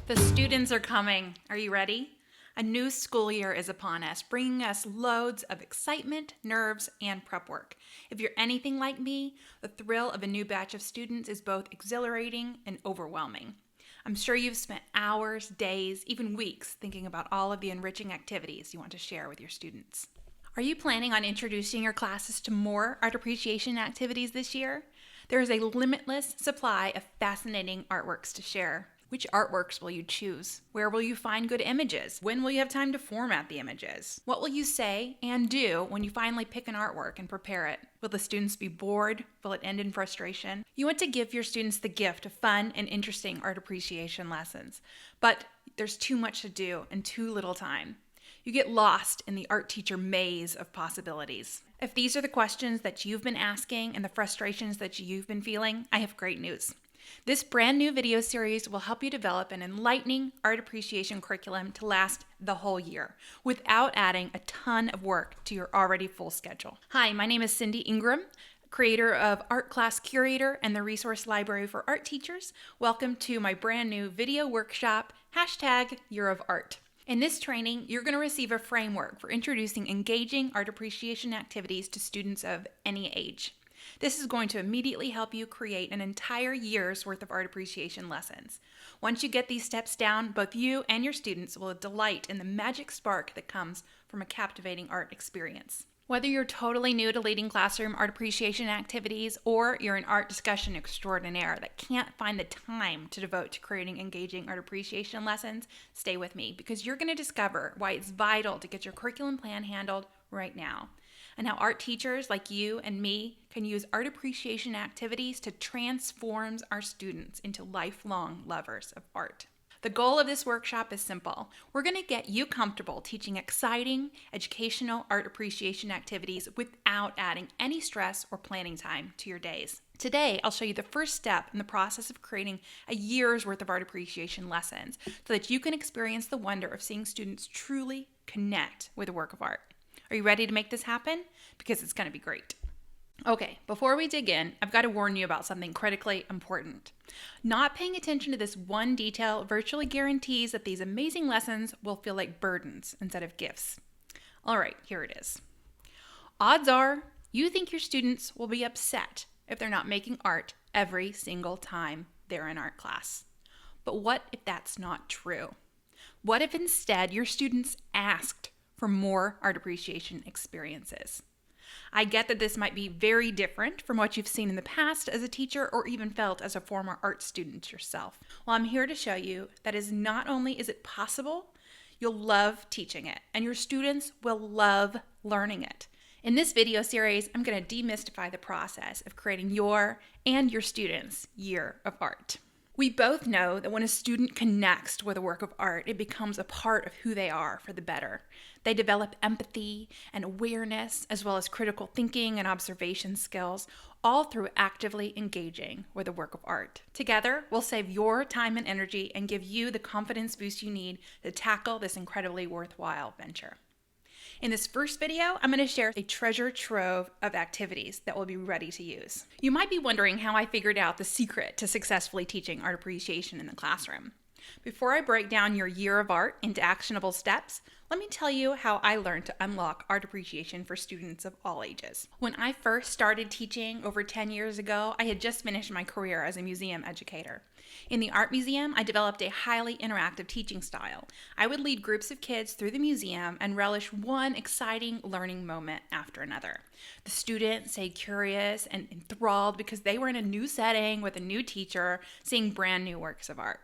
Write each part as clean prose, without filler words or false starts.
The students are coming. Are you ready? A new school year is upon us, bringing us loads of excitement, nerves, and prep work. If you're anything like me, the thrill of a new batch of students is both exhilarating and overwhelming. I'm sure you've spent hours, days, even weeks thinking about all of the enriching activities you want to share with your students. Are you planning on introducing your classes to more art appreciation activities this year? There is a limitless supply of fascinating artworks to share. Which artworks will you choose? Where will you find good images? When will you have time to format the images? What will you say and do when you finally pick an artwork and prepare it? Will the students be bored? Will it end in frustration? You want to give your students the gift of fun and interesting art appreciation lessons, but there's too much to do and too little time. You get lost in the art teacher maze of possibilities. If these are the questions that you've been asking and the frustrations that you've been feeling, I have great news. This brand new video series will help you develop an enlightening art appreciation curriculum to last the whole year without adding a ton of work to your already full schedule. Hi, my name is Cindy Ingram, creator of Art Class Curator and the Resource Library for Art Teachers. Welcome to my brand new video workshop, #Year of Art. In this training, you're going to receive a framework for introducing engaging art appreciation activities to students of any age. This is going to immediately help you create an entire year's worth of art appreciation lessons. Once you get these steps down, both you and your students will delight in the magic spark that comes from a captivating art experience. Whether you're totally new to leading classroom art appreciation activities or you're an art discussion extraordinaire that can't find the time to devote to creating engaging art appreciation lessons, stay with me because you're going to discover why it's vital to get your curriculum plan handled right now, and how art teachers like you and me can use art appreciation activities to transform our students into lifelong lovers of art. The goal of this workshop is simple. We're going to get you comfortable teaching exciting, educational art appreciation activities without adding any stress or planning time to your days. Today, I'll show you the first step in the process of creating a year's worth of art appreciation lessons so that you can experience the wonder of seeing students truly connect with a work of art. Are you ready to make this happen? Because it's going to be great. Okay, before we dig in, I've got to warn you about something critically important. Not paying attention to this one detail virtually guarantees that these amazing lessons will feel like burdens instead of gifts. All right, here it is. Odds are you think your students will be upset if they're not making art every single time they're in art class. But what if that's not true? What if instead your students asked for more art appreciation experiences? I get that this might be very different from what you've seen in the past as a teacher or even felt as a former art student yourself. Well, I'm here to show you that is not only is it possible, you'll love teaching it and your students will love learning it. In this video series, I'm going to demystify the process of creating your and your students' year of art. We both know that when a student connects with a work of art, it becomes a part of who they are for the better. They develop empathy and awareness, as well as critical thinking and observation skills, all through actively engaging with a work of art. Together, we'll save your time and energy and give you the confidence boost you need to tackle this incredibly worthwhile venture. In this first video, I'm going to share a treasure trove of activities that will be ready to use. You might be wondering how I figured out the secret to successfully teaching art appreciation in the classroom. Before I break down your year of art into actionable steps, let me tell you how I learned to unlock art appreciation for students of all ages. When I first started teaching over 10 years ago, I had just finished my career as a museum educator. In the art museum, I developed a highly interactive teaching style. I would lead groups of kids through the museum and relish one exciting learning moment after another. The students stayed curious and enthralled because they were in a new setting with a new teacher, seeing brand new works of art.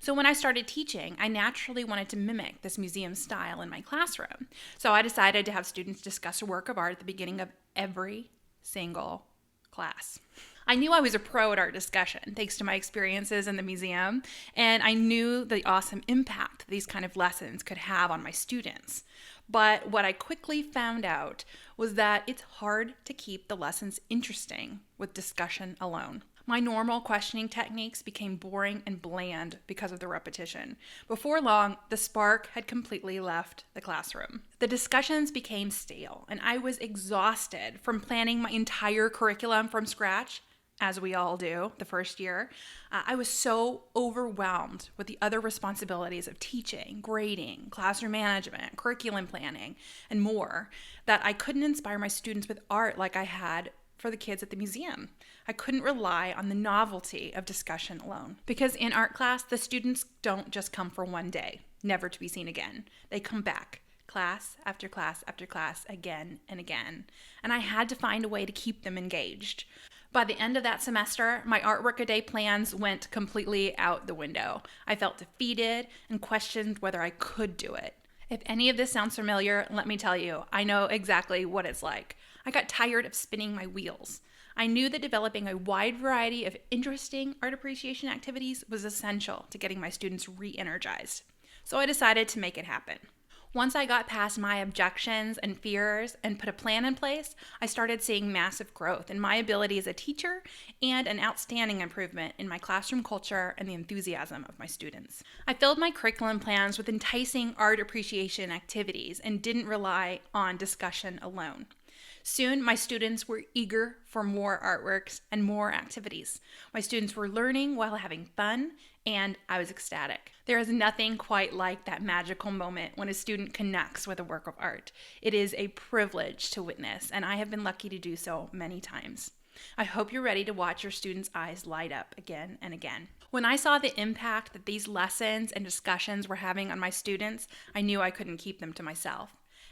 So when I started teaching, I naturally wanted to mimic this museum style in my classroom. So I decided to have students discuss a work of art at the beginning of every single class. I knew I was a pro at art discussion thanks to my experiences in the museum, and I knew the awesome impact these kind of lessons could have on my students. But what I quickly found out was that it's hard to keep the lessons interesting with discussion alone. My normal questioning techniques became boring and bland because of the repetition. Before long, the spark had completely left the classroom. The discussions became stale, and I was exhausted from planning my entire curriculum from scratch as we all do the first year, I was so overwhelmed with the other responsibilities of teaching, grading, classroom management, curriculum planning, and more that I couldn't inspire my students with art like I had for the kids at the museum. I couldn't rely on the novelty of discussion alone. Because in art class, the students don't just come for one day, never to be seen again. They come back, class after class after class, again and again. And I had to find a way to keep them engaged. By the end of that semester, my artwork a day plans went completely out the window. I felt defeated and questioned whether I could do it. If any of this sounds familiar, let me tell you, I know exactly what it's like. I got tired of spinning my wheels. I knew that developing a wide variety of interesting art appreciation activities was essential to getting my students re-energized. So I decided to make it happen. Once I got past my objections and fears and put a plan in place, I started seeing massive growth in my ability as a teacher and an outstanding improvement in my classroom culture and the enthusiasm of my students. I filled my curriculum plans with enticing art appreciation activities and didn't rely on discussion alone. Soon, my students were eager for more artworks and more activities. My students were learning while having fun, and I was ecstatic. There is nothing quite like that magical moment when a student connects with a work of art. It is a privilege to witness, and I have been lucky to do so many times. I hope you're ready to watch your students' eyes light up again and again. When I saw the impact that these lessons and discussions were having on my students, I knew I couldn't keep them to myself.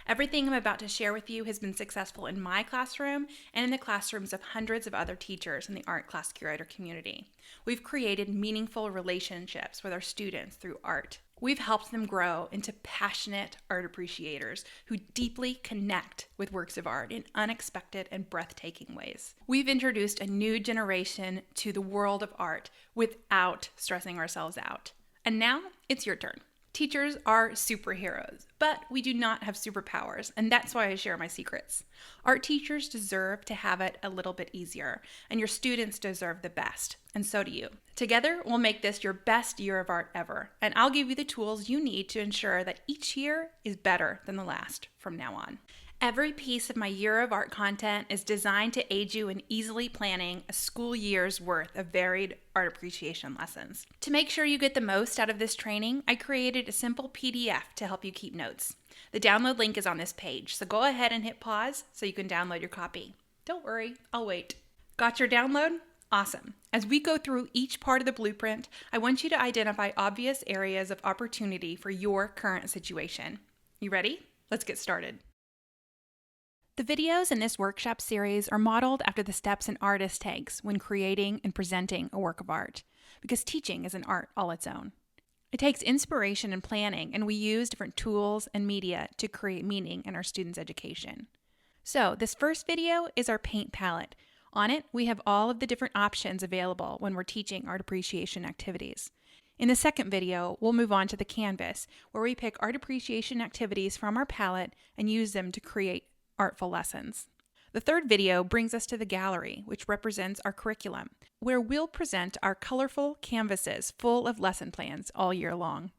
Everything I'm about to share with you has been successful in my classroom and in the classrooms of hundreds of other teachers in the art class curator community. We've created meaningful relationships with our students through art. We've helped them grow into passionate art appreciators who deeply connect with works of art in unexpected and breathtaking ways. We've introduced a new generation to the world of art without stressing ourselves out. And now it's your turn. Teachers are superheroes, but we do not have superpowers, and that's why I share my secrets. Art teachers deserve to have it a little bit easier, and your students deserve the best, and so do you. Together, we'll make this your best year of art ever, and I'll give you the tools you need to ensure that each year is better than the last from now on. Every piece of my Year of Art content is designed to aid you in easily planning a school year's worth of varied art appreciation lessons. To make sure you get the most out of this training, I created a simple PDF to help you keep notes. The download link is on this page, so go ahead and hit pause so you can download your copy. Don't worry, I'll wait. Got your download? Awesome. As we go through each part of the blueprint, I want you to identify obvious areas of opportunity for your current situation. You ready? Let's get started. The videos in this workshop series are modeled after the steps an artist takes when creating and presenting a work of art, because teaching is an art all its own. It takes inspiration and planning, and we use different tools and media to create meaning in our students' education. So, this first video is our paint palette. On it, we have all of the different options available when we're teaching art appreciation activities. In the second video, we'll move on to the canvas, where we pick art appreciation activities from our palette and use them to create artful lessons. The third video brings us to the gallery, which represents our curriculum, where we'll present our colorful canvases full of lesson plans all year long.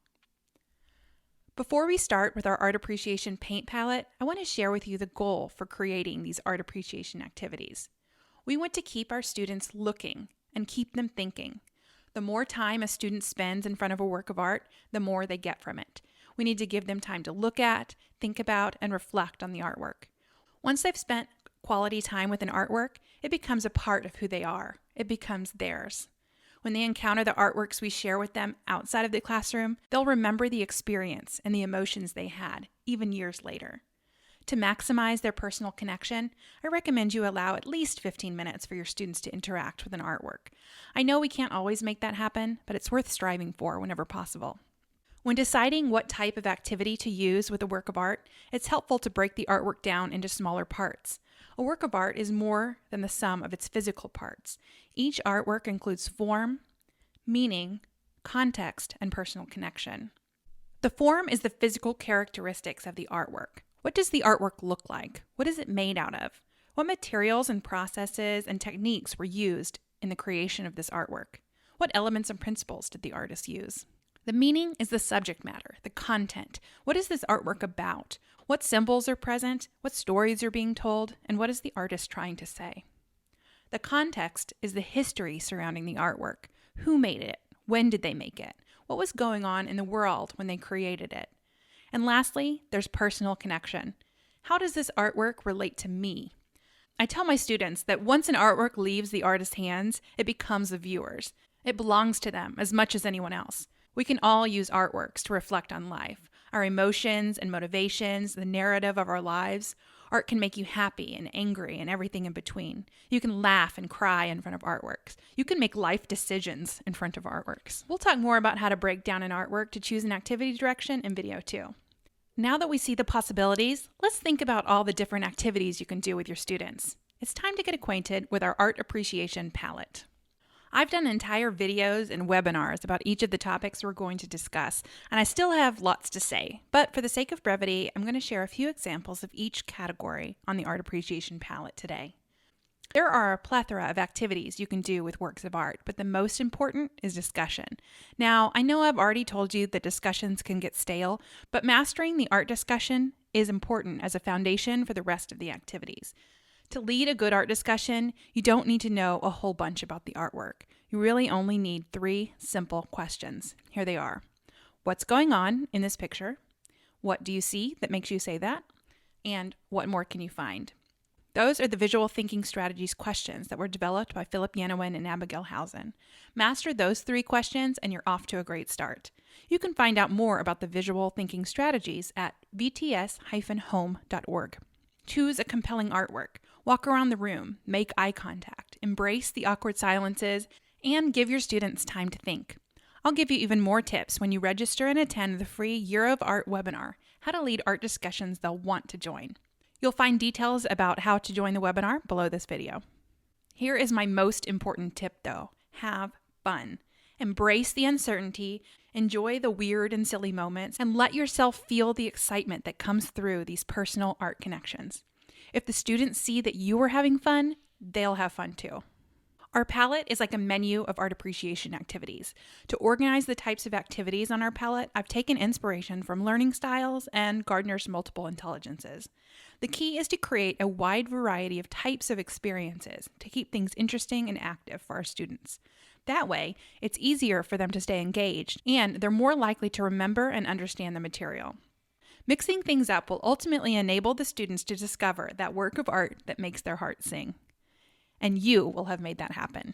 Before we start with our art appreciation paint palette, I want to share with you the goal for creating these art appreciation activities. We want to keep our students looking and keep them thinking. The more time a student spends in front of a work of art, the more they get from it. We need to give them time to look at, think about, and reflect on the artwork. Once they've spent quality time with an artwork, it becomes a part of who they are. It becomes theirs. When they encounter the artworks we share with them outside of the classroom, they'll remember the experience and the emotions they had, even years later. To maximize their personal connection, I recommend you allow at least 15 minutes for your students to interact with an artwork. I know we can't always make that happen, but it's worth striving for whenever possible. When deciding what type of activity to use with a work of art, it's helpful to break the artwork down into smaller parts. A work of art is more than the sum of its physical parts. Each artwork includes form, meaning, context, and personal connection. The form is the physical characteristics of the artwork. What does the artwork look like? What is it made out of? What materials and processes and techniques were used in the creation of this artwork? What elements and principles did the artist use? The meaning is the subject matter, the content. What is this artwork about? What symbols are present? What stories are being told? And what is the artist trying to say? The context is the history surrounding the artwork. Who made it? When did they make it? What was going on in the world when they created it? And lastly, there's personal connection. How does this artwork relate to me? I tell my students that once an artwork leaves the artist's hands, it becomes the viewer's. It belongs to them as much as anyone else. We can all use artworks to reflect on life, our emotions and motivations, the narrative of our lives. Art can make you happy and angry and everything in between. You can laugh and cry in front of artworks. You can make life decisions in front of artworks. We'll talk more about how to break down an artwork to choose an activity direction in video 2. Now that we see the possibilities, let's think about all the different activities you can do with your students. It's time to get acquainted with our art appreciation palette. I've done entire videos and webinars about each of the topics we're going to discuss, and I still have lots to say. But for the sake of brevity, I'm going to share a few examples of each category on the art appreciation palette today. There are a plethora of activities you can do with works of art, but the most important is discussion. Now, I know I've already told you that discussions can get stale, but mastering the art discussion is important as a foundation for the rest of the activities. To lead a good art discussion, you don't need to know a whole bunch about the artwork. You really only need 3 simple questions. Here they are. What's going on in this picture? What do you see that makes you say that? And what more can you find? Those are the visual thinking strategies questions that were developed by Philip Yenawine and Abigail Housen. Master those 3 questions and you're off to a great start. You can find out more about the visual thinking strategies at vts-home.org. Choose a compelling artwork. Walk around the room, make eye contact, embrace the awkward silences, and give your students time to think. I'll give you even more tips when you register and attend the free Year of Art webinar, How to Lead Art Discussions They'll Want to Join. You'll find details about how to join the webinar below this video. Here is my most important tip though. Have fun. Embrace the uncertainty, enjoy the weird and silly moments, and let yourself feel the excitement that comes through these personal art connections. If the students see that you are having fun, they'll have fun too. Our palette is like a menu of art appreciation activities. To organize the types of activities on our palette, I've taken inspiration from learning styles and Gardner's multiple intelligences. The key is to create a wide variety of types of experiences to keep things interesting and active for our students. That way, it's easier for them to stay engaged, and they're more likely to remember and understand the material. Mixing things up will ultimately enable the students to discover that work of art that makes their heart sing. And you will have made that happen.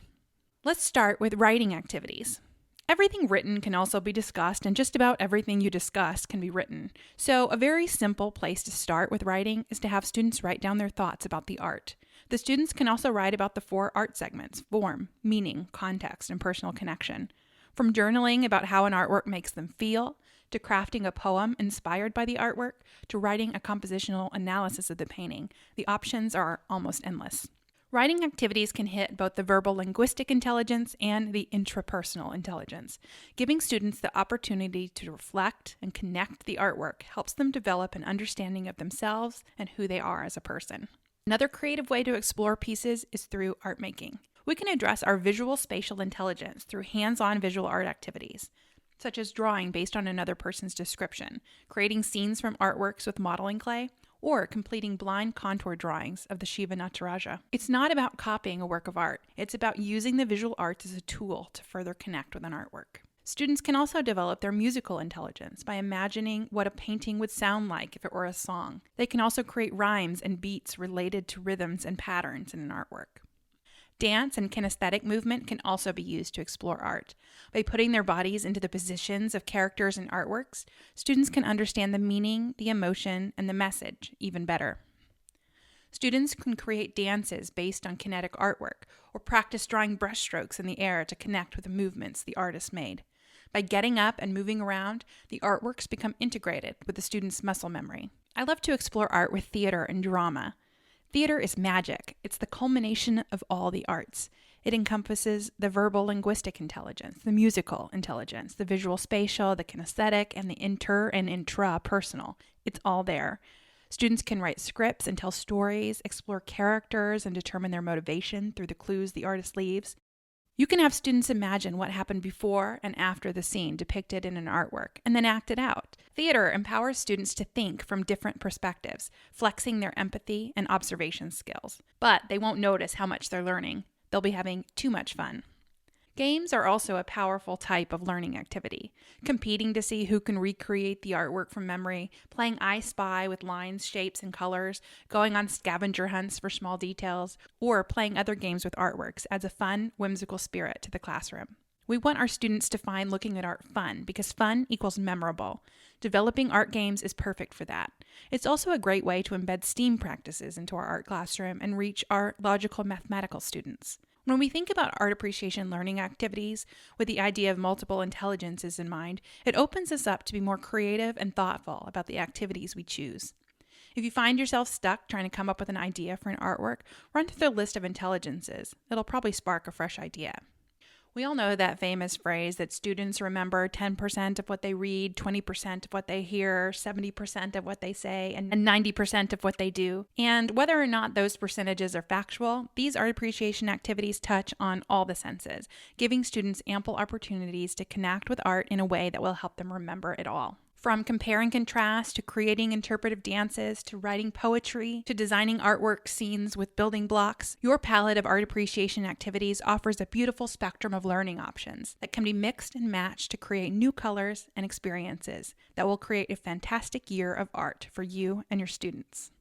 Let's start with writing activities. Everything written can also be discussed, and just about everything you discuss can be written. So a very simple place to start with writing is to have students write down their thoughts about the art. The students can also write about the 4 art segments: form, meaning, context, and personal connection. From journaling about how an artwork makes them feel, to crafting a poem inspired by the artwork, to writing a compositional analysis of the painting, the options are almost endless. Writing activities can hit both the verbal linguistic intelligence and the intrapersonal intelligence. Giving students the opportunity to reflect and connect the artwork helps them develop an understanding of themselves and who they are as a person. Another creative way to explore pieces is through art making. We can address our visual spatial intelligence through hands-on visual art activities, such as drawing based on another person's description, creating scenes from artworks with modeling clay, or completing blind contour drawings of the Shiva Nataraja. It's not about copying a work of art. It's about using the visual arts as a tool to further connect with an artwork. Students can also develop their musical intelligence by imagining what a painting would sound like if it were a song. They can also create rhymes and beats related to rhythms and patterns in an artwork. Dance and kinesthetic movement can also be used to explore art. By putting their bodies into the positions of characters in artworks, students can understand the meaning, the emotion, and the message even better. Students can create dances based on kinetic artwork, or practice drawing brushstrokes in the air to connect with the movements the artist made. By getting up and moving around, the artworks become integrated with the student's muscle memory. I love to explore art with theater and drama. Theater is magic. It's the culmination of all the arts. It encompasses the verbal linguistic intelligence, the musical intelligence, the visual spatial, the kinesthetic, and the inter and intrapersonal. It's all there. Students can write scripts and tell stories, explore characters, and determine their motivation through the clues the artist leaves. You can have students imagine what happened before and after the scene depicted in an artwork, and then act it out. Theater empowers students to think from different perspectives, flexing their empathy and observation skills. But they won't notice how much they're learning. They'll be having too much fun. Games are also a powerful type of learning activity. Competing to see who can recreate the artwork from memory, playing I Spy with lines, shapes, and colors, going on scavenger hunts for small details, or playing other games with artworks adds a fun, whimsical spirit to the classroom. We want our students to find looking at art fun because fun equals memorable. Developing art games is perfect for that. It's also a great way to embed STEAM practices into our art classroom and reach our logical mathematical students. When we think about art appreciation learning activities with the idea of multiple intelligences in mind, it opens us up to be more creative and thoughtful about the activities we choose. If you find yourself stuck trying to come up with an idea for an artwork, run through the list of intelligences. It'll probably spark a fresh idea. We all know that famous phrase that students remember 10% of what they read, 20% of what they hear, 70% of what they say, and 90% of what they do. And whether or not those percentages are factual, these art appreciation activities touch on all the senses, giving students ample opportunities to connect with art in a way that will help them remember it all. From compare and contrast to creating interpretive dances to writing poetry to designing artwork scenes with building blocks, your palette of art appreciation activities offers a beautiful spectrum of learning options that can be mixed and matched to create new colors and experiences that will create a fantastic year of art for you and your students.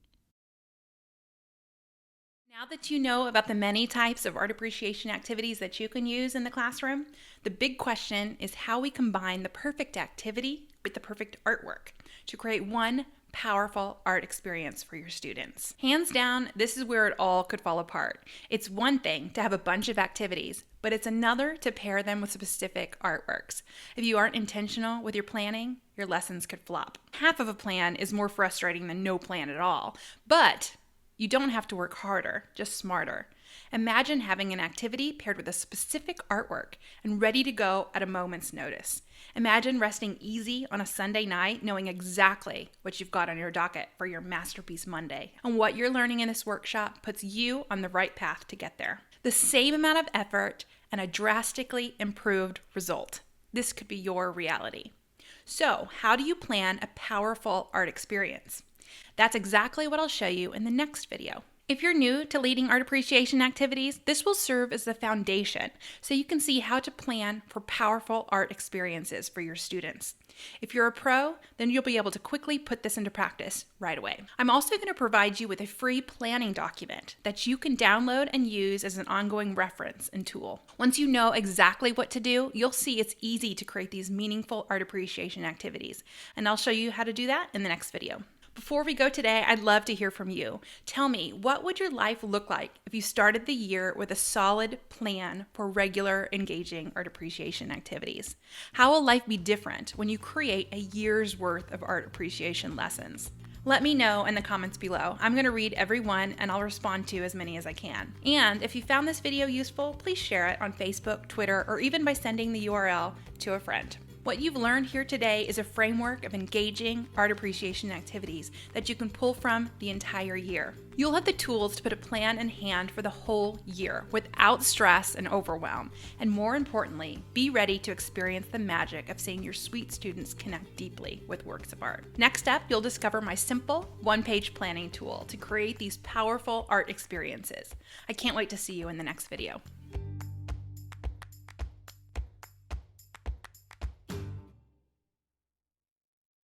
Now that you know about the many types of art appreciation activities that you can use in the classroom, the big question is how we combine the perfect activity with the perfect artwork to create one powerful art experience for your students. Hands down, this is where it all could fall apart. It's one thing to have a bunch of activities, but it's another to pair them with specific artworks. If you aren't intentional with your planning, your lessons could flop. Half of a plan is more frustrating than no plan at all, but you don't have to work harder, just smarter. Imagine having an activity paired with a specific artwork and ready to go at a moment's notice. Imagine resting easy on a Sunday night, knowing exactly what you've got on your docket for your Masterpiece Monday. And what you're learning in this workshop puts you on the right path to get there. The same amount of effort and a drastically improved result. This could be your reality. So, how do you plan a powerful art experience? That's exactly what I'll show you in the next video. If you're new to leading art appreciation activities, this will serve as the foundation so you can see how to plan for powerful art experiences for your students. If you're a pro, then you'll be able to quickly put this into practice right away. I'm also going to provide you with a free planning document that you can download and use as an ongoing reference and tool. Once you know exactly what to do, you'll see it's easy to create these meaningful art appreciation activities, and I'll show you how to do that in the next video. Before we go today, I'd love to hear from you. Tell me, what would your life look like if you started the year with a solid plan for regular, engaging art appreciation activities? How will life be different when you create a year's worth of art appreciation lessons? Let me know in the comments below. I'm going to read every one and I'll respond to as many as I can. And if you found this video useful, please share it on Facebook, Twitter, or even by sending the URL to a friend. What you've learned here today is a framework of engaging art appreciation activities that you can pull from the entire year. You'll have the tools to put a plan in hand for the whole year without stress and overwhelm. And more importantly, be ready to experience the magic of seeing your sweet students connect deeply with works of art. Next up, you'll discover my simple one-page planning tool to create these powerful art experiences. I can't wait to see you in the next video.